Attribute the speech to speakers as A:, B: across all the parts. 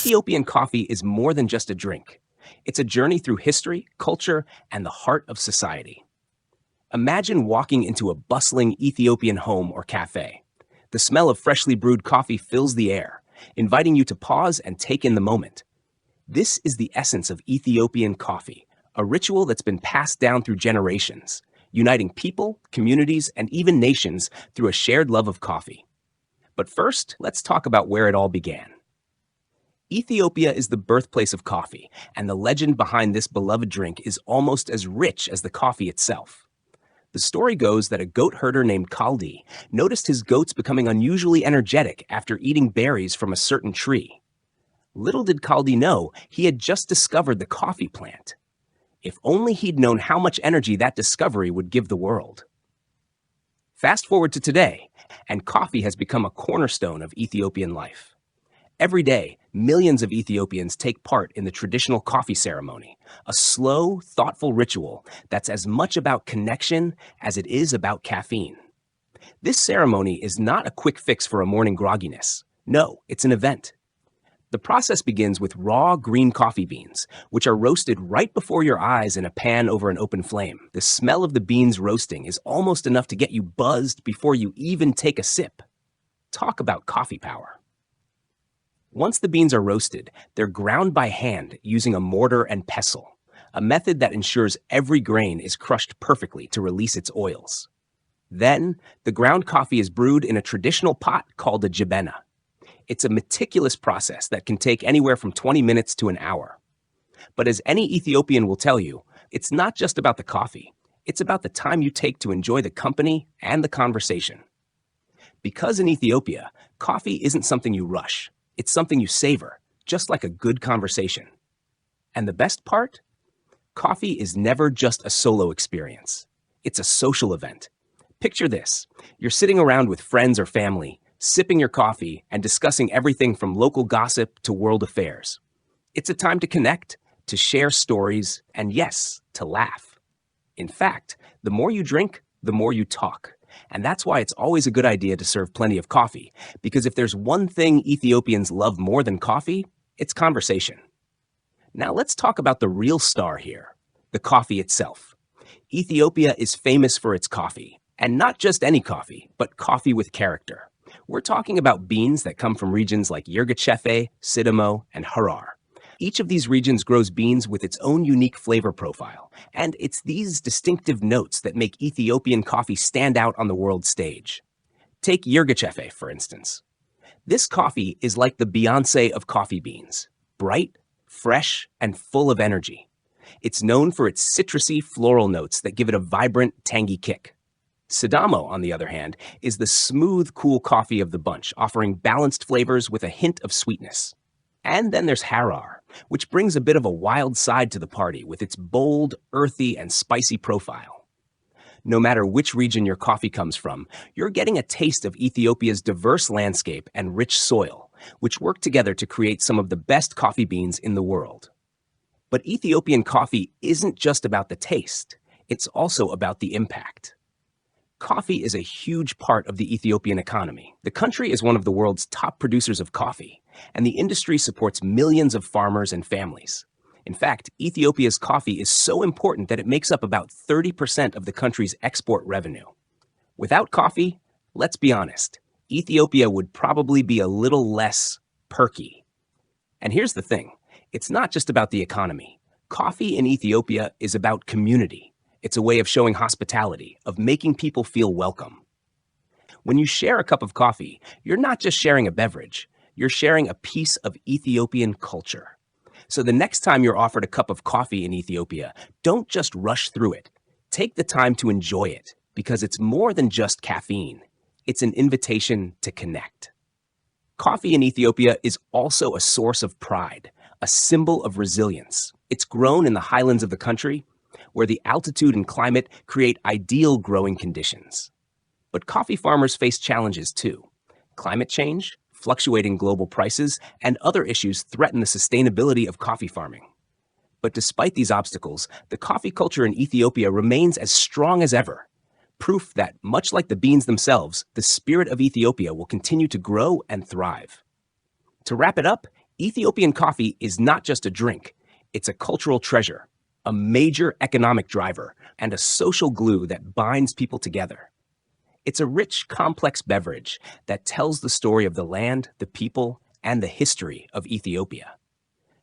A: Ethiopian coffee is more than just a drink. It's a journey through history, culture, and the heart of society. Imagine walking into a bustling Ethiopian home or cafe. The smell of freshly brewed coffee fills the air, inviting you to pause and take in the moment. This is the essence of Ethiopian coffee, a ritual that's been passed down through generations, uniting people, communities, and even nations through a shared love of coffee. But first, let's talk about where it all began. Ethiopia is the birthplace of coffee, and the legend behind this beloved drink is almost as rich as the coffee itself. The story goes that a goat herder named Kaldi noticed his goats becoming unusually energetic after eating berries from a certain tree. Little did Kaldi know he had just discovered the coffee plant. If only he'd known how much energy that discovery would give the world. Fast forward to today, and coffee has become a cornerstone of Ethiopian life. Every day, millions of Ethiopians take part in the traditional coffee ceremony, a slow, thoughtful ritual that's as much about connection as it is about caffeine. This ceremony is not a quick fix for a morning grogginess. No, it's an event. The process begins with raw green coffee beans, which are roasted right before your eyes in a pan over an open flame. The smell of the beans roasting is almost enough to get you buzzed before you even take a sip. Talk about coffee power. Once the beans are roasted, they're ground by hand using a mortar and pestle, a method that ensures every grain is crushed perfectly to release its oils. Then, the ground coffee is brewed in a traditional pot called a jibena. It's a meticulous process that can take anywhere from 20 minutes to an hour. But as any Ethiopian will tell you, it's not just about the coffee. It's about the time you take to enjoy the company and the conversation. Because in Ethiopia, coffee isn't something you rush. It's something you savor, just like a good conversation. And the best part? Coffee is never just a solo experience. It's a social event. Picture this. You're sitting around with friends or family, sipping your coffee and discussing everything from local gossip to world affairs. It's a time to connect, to share stories, and yes, to laugh. In fact, the more you drink, the more you talk. And that's why it's always a good idea to serve plenty of coffee, because if there's one thing Ethiopians love more than coffee, it's conversation. Now let's talk about the real star here, the coffee itself. Ethiopia is famous for its coffee, and not just any coffee, but coffee with character. We're talking about beans that come from regions like Yirgacheffe, Sidamo, and Harar. Each of these regions grows beans with its own unique flavor profile, and it's these distinctive notes that make Ethiopian coffee stand out on the world stage. Take Yirgacheffe, for instance. This coffee is like the Beyoncé of coffee beans, bright, fresh, and full of energy. It's known for its citrusy floral notes that give it a vibrant, tangy kick. Sidamo, on the other hand, is the smooth, cool coffee of the bunch, offering balanced flavors with a hint of sweetness. And then there's Harar, which brings a bit of a wild side to the party with its bold, earthy, and spicy profile. No matter which region your coffee comes from, you're getting a taste of Ethiopia's diverse landscape and rich soil, which work together to create some of the best coffee beans in the world. But Ethiopian coffee isn't just about the taste, it's also about the impact. Coffee is a huge part of the Ethiopian economy. The country is one of the world's top producers of coffee, and the industry supports millions of farmers and families. In fact, Ethiopia's coffee is so important that it makes up about 30% of the country's export revenue. Without coffee, let's be honest, Ethiopia would probably be a little less perky. And here's the thing, it's not just about the economy. Coffee in Ethiopia is about community. It's a way of showing hospitality, of making people feel welcome. When you share a cup of coffee, you're not just sharing a beverage, you're sharing a piece of Ethiopian culture. So the next time you're offered a cup of coffee in Ethiopia, don't just rush through it. Take the time to enjoy it, because it's more than just caffeine. It's an invitation to connect. Coffee in Ethiopia is also a source of pride, a symbol of resilience. It's grown in the highlands of the country, where the altitude and climate create ideal growing conditions. But coffee farmers face challenges too. Climate change, fluctuating global prices, and other issues threaten the sustainability of coffee farming. But despite these obstacles, the coffee culture in Ethiopia remains as strong as ever. Proof that, much like the beans themselves, the spirit of Ethiopia will continue to grow and thrive. To wrap it up, Ethiopian coffee is not just a drink, it's a cultural treasure, a major economic driver, and a social glue that binds people together. It's a rich, complex beverage that tells the story of the land, the people, and the history of Ethiopia.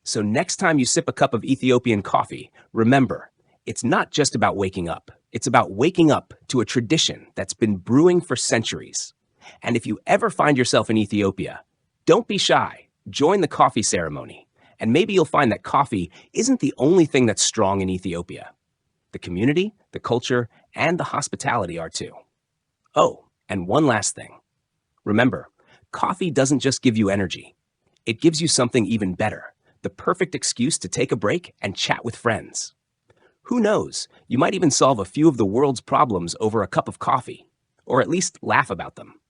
A: So next time you sip a cup of Ethiopian coffee, remember, it's not just about waking up. It's about waking up to a tradition that's been brewing for centuries. And if you ever find yourself in Ethiopia, don't be shy. Join the coffee ceremony. And maybe you'll find that coffee isn't the only thing that's strong in Ethiopia. The community, the culture, and the hospitality are too. Oh, and one last thing. Remember, coffee doesn't just give you energy. It gives you something even better, the perfect excuse to take a break and chat with friends. Who knows, you might even solve a few of the world's problems over a cup of coffee, or at least laugh about them.